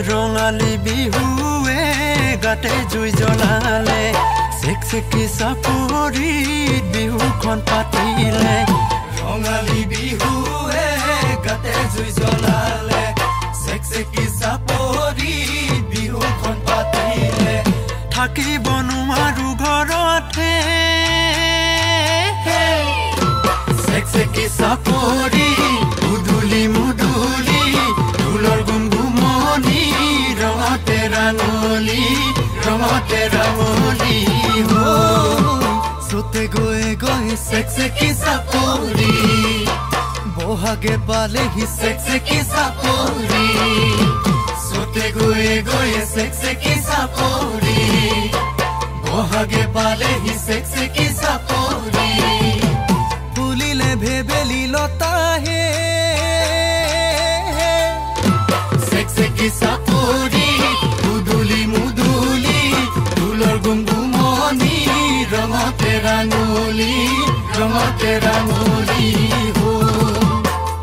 ৰঙালী বিহুৱে গাতে জুই জ্বলালে চেকচেকি চাপৰি বিহুখন পাতিলে ৰঙালী বিহুৱে গাতে জুই জ্বলালে চেকচেকি চাপৰি বিহুখন পাতিলে থাকিব নোৱাৰো ঘৰতে চেকচেকি চাপৰি মুদুলি মুদুলি ঢোলৰ গুমগুমনি ৰঙতে ৰাঙলী চতে গৈ গৈ চেকচেকি চাপৰি বহাগে পালেহি চেকচেকি চাপৰি চতে গৈ গৈ চেকচেকি চাপৰি বহাগে পালেহি চেকচেকি চাপৰি ফুলিলে ভেবেলি লতাহে চেকচেকি চাপৰি মুদুলি মুদুলি ঢোলৰ গুমগুমনি ৰঙতে ৰাঙলী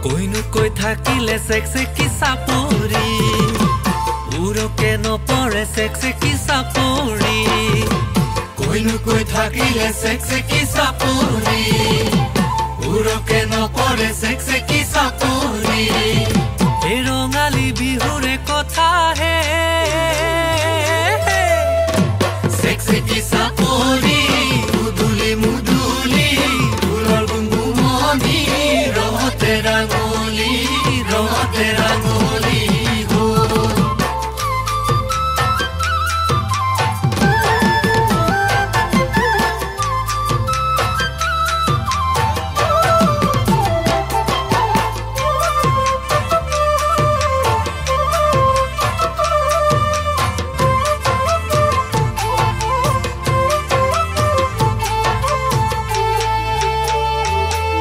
কৈনো কৈ থাকিলে চেকচেকি চাপৰি উৰকে নপৰে চেকচেকি চাপৰি কৈনো কৈ থাকিলে চেকচেকি চাপৰি উৰকে নপৰে চেকচেকি চাপৰি এই ৰঙালী বিহুৰে কথা হে